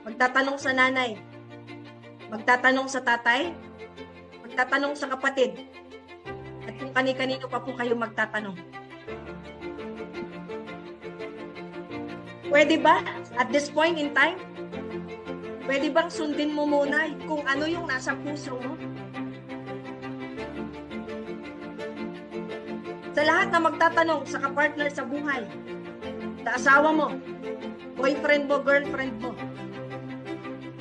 Magtatanong sa nanay. Magtatanong sa tatay. Magtatanong sa kapatid. At kung kani-kanino pa po kayo magtatanong. Pwede ba, at this point in time, pwede bang sundin mo muna kung ano yung nasa puso mo? Sa lahat na magtatanong sa kapartner sa buhay, sa asawa mo, boyfriend mo, girlfriend mo,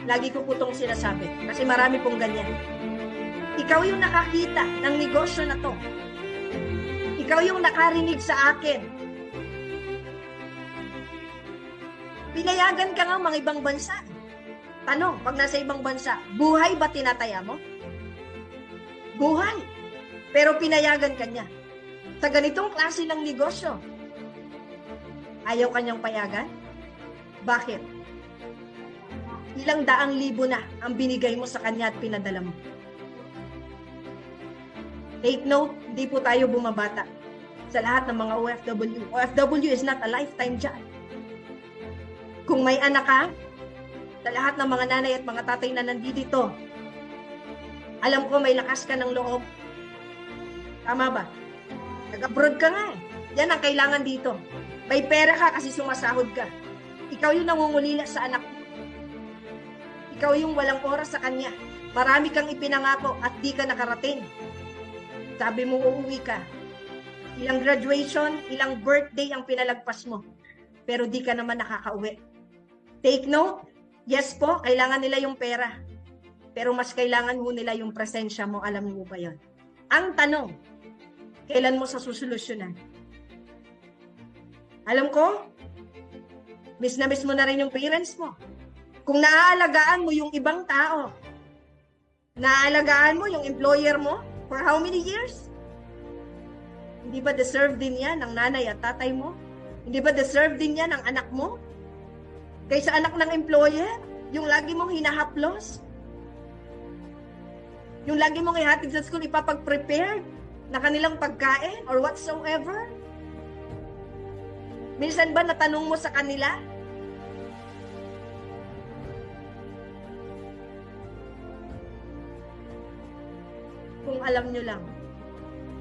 lagi ko po itong sinasabi, kasi marami pong ganyan. Ikaw yung nakakita ng negosyo na to. Ikaw yung nakarinig sa akin. Pinayagan ka nga mga ibang bansa. Tanong, pag nasa ibang bansa, buhay ba tinataya mo? Buhay. Pero pinayagan ka niya. Sa ganitong klase ng negosyo, ayaw kanyang payagan? Bakit? Ilang daang libo na ang binigay mo sa kanya at pinadala mo. Take note, hindi po tayo bumabata sa lahat ng mga OFW. OFW is not a lifetime job. Kung may anak ka, sa lahat ng mga nanay at mga tatay na nandito, alam ko may lakas ka ng loob. Tama ba? Nag-abroad ka nga eh. Yan ang kailangan dito. May pera ka kasi sumasahod ka. Ikaw yung nangungulila sa anak mo. Ikaw yung walang oras sa kanya. Marami kang ipinangako at di ka nakarating. Sabi mo uuwi ka. Ilang graduation, ilang birthday ang pinalagpas mo. Pero di ka naman nakakauwi. Take note, yes po, kailangan nila yung pera. Pero mas kailangan mo nila yung presensya mo. Alam mo ba yun? Ang tanong, kailan mo sa susolusyonan? Alam ko, miss na miss mo na rin yung parents mo. Kung naaalagaan mo yung ibang tao, naaalagaan mo yung employer mo for how many years? Hindi ba deserve din yan ng nanay at tatay mo? Hindi ba deserve din yan ng anak mo? Kaysa anak ng employer, yung lagi mong hinahaplos, yung lagi mong ihatid sa school, ipapag-prepare na kanilang pagkain or whatsoever. Minsan ba natanong mo sa kanila? Kung alam nyo lang,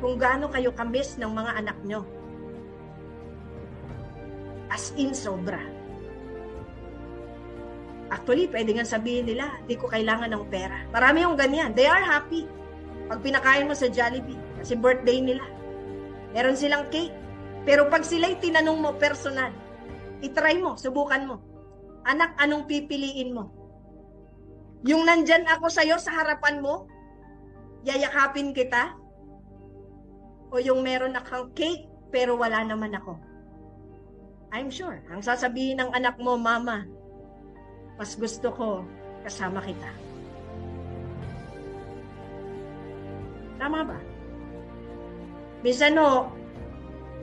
kung gaano kayo kamiss ng mga anak nyo. As in, sobra. Actually, pwede nga sabihin nila, di ko kailangan ng pera. Marami yung ganyan. They are happy. Pag pinakain mo sa Jollibee, kasi birthday nila. Meron silang cake. Pero pag sila'y tinanong mo personal, itry mo, subukan mo. Anak, anong pipiliin mo? Yung nandyan ako sa'yo sa harapan mo, yayakapin kita? O yung meron akong cake, pero wala naman ako? I'm sure, ang sasabihin ng anak mo, Mama, mas gusto ko kasama kita. Tama ba? Minsan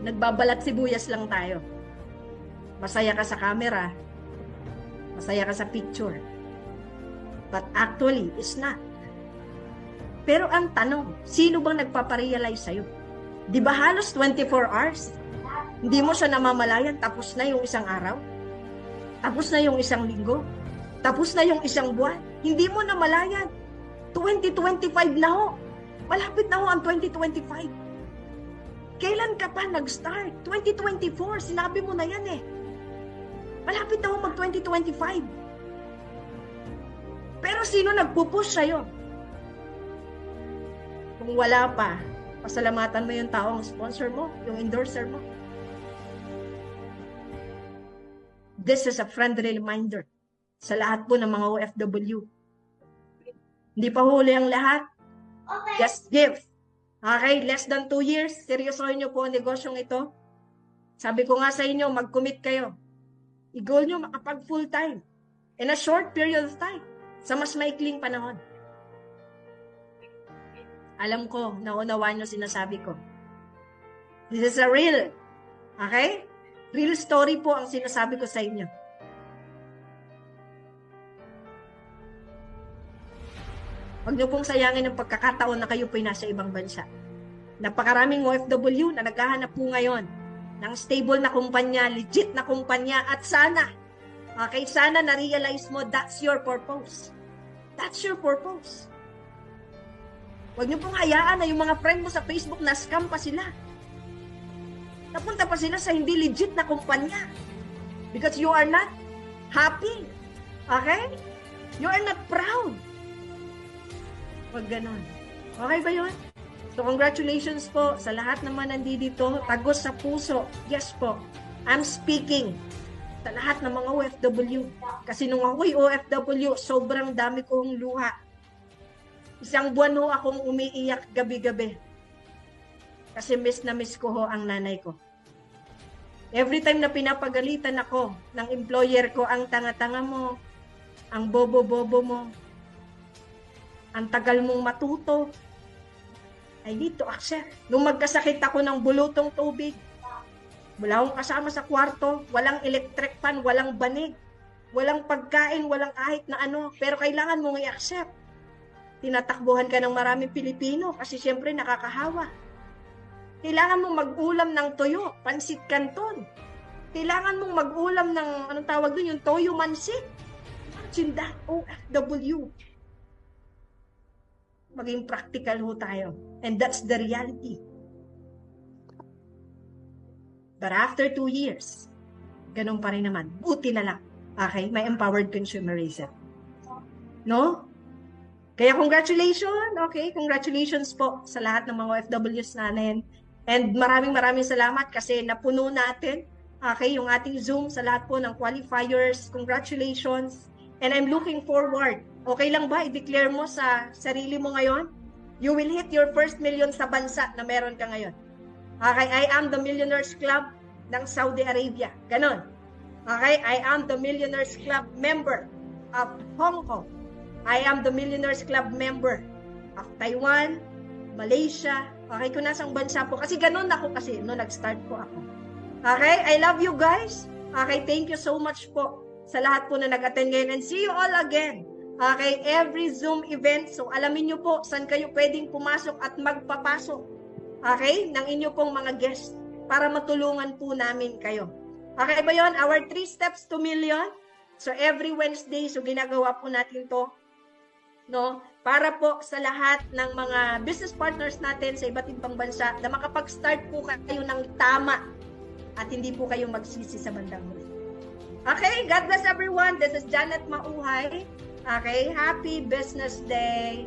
nagbabalat sibuyas lang tayo. Masaya ka sa camera, masaya ka sa picture. But actually, it's not. Pero ang tanong, sino bang nagpaparealize sa'yo? Di ba halos 24 hours? Hindi mo siya namamalayan, tapos na yung isang araw? Tapos na yung isang linggo? Tapos na yung isang buwan? Hindi mo namalayan. 2025 na ho. Malapit na ho ang 2025. Kailan ka pa nag-start? 2024, sinabi mo na yan eh. Malapit na ho mag-2025. Pero sino nagpupush sa'yo? Kung wala pa, pasalamatan mo yung taong sponsor mo, yung endorser mo. This is a friendly reminder sa lahat po ng mga OFW. Hindi pa huli ang lahat. Okay. Just give. Okay, less than 2 years, seryosohin nyo po ang negosyong ito. Sabi ko nga sa inyo, mag-commit kayo. I-goal nyo makapag full time. In a short period of time. Sa mas maikling panahon. Alam ko, naunawaan nyo sinasabi ko. This is a real. Okay? Real story po ang sinasabi ko sa inyo. Huwag niyo pong sayangin ang pagkakataon na kayo po'y nasa ibang bansa. Napakaraming OFW na naghahanap po ngayon ng stable na kumpanya, legit na kumpanya, at sana Okay, sana na-realize mo that's your purpose. That's your purpose. Huwag niyo pong hayaan na yung mga friend mo sa Facebook na scam pa sila. Napunta pa sila sa hindi legit na kumpanya. Because you are not happy. Okay? You are not proud. Huwag ganon. Okay ba yun? So, congratulations po sa lahat naman nandito. Tagos sa puso. Yes po. I'm speaking sa lahat ng mga OFW. Kasi nung ako'y OFW, sobrang dami kong luha. Isang buwan ho akong umiiyak gabi-gabi. Kasi miss na miss ko ho ang nanay ko. Every time na pinapagalitan ako ng employer ko, ang tanga-tanga mo, ang bobo-bobo mo, ang tagal mong matuto, I need to accept. Nung magkasakit ako ng bulutong tubig, wala akong kasama sa kwarto, walang electric fan, walang banig, walang pagkain, walang kahit na ano, pero kailangan mong i-accept. Tinatakbuhan ka ng maraming Pilipino kasi siyempre nakakahawa. Kailangan mong mag-ulam ng toyo, pansit canton. Kailangan mong mag-ulam ng, anong tawag dun, yung toyo mansit. Imagine that, OFW. Maging practical ho tayo. And that's the reality. But after 2 years, ganun pa rin naman. Buti na lang. Okay? May empowered consumerism. No? Kaya congratulations. Okay? Congratulations po sa lahat ng mga OFWs natin. And maraming salamat kasi napuno natin. Okay? Yung ating Zoom sa lahat po ng qualifiers. Congratulations. And I'm looking forward. Okay lang ba? I-declare mo sa sarili mo ngayon? You will hit your first million sa bansa na meron ka ngayon. Okay, I am the Millionaires Club ng Saudi Arabia. Ganon. Okay, I am the Millionaires Club member of Hong Kong. I am the Millionaires Club member of Taiwan, Malaysia. Okay, kung nasang bansa po. Kasi ganon ako kasi noong nag-start po ako. Okay, I love you guys. Okay, thank you so much po sa lahat po na nag-attend ngayon. And see you all again. Okay, every Zoom event. So, alamin nyo po saan kayo pwedeng pumasok at magpapasok. Okay, ng inyo pong mga guests para matulungan po namin kayo. Okay ba yun? Our 3 steps to million. So, every Wednesday, so ginagawa po natin to. No? Para po sa lahat ng mga business partners natin sa iba't ibang bansa na makapag-start po kayo ng tama at hindi po kayo magsisi sa bandang huli. Okay, God bless everyone. This is Janet Mauhay. Okay, happy Business Day.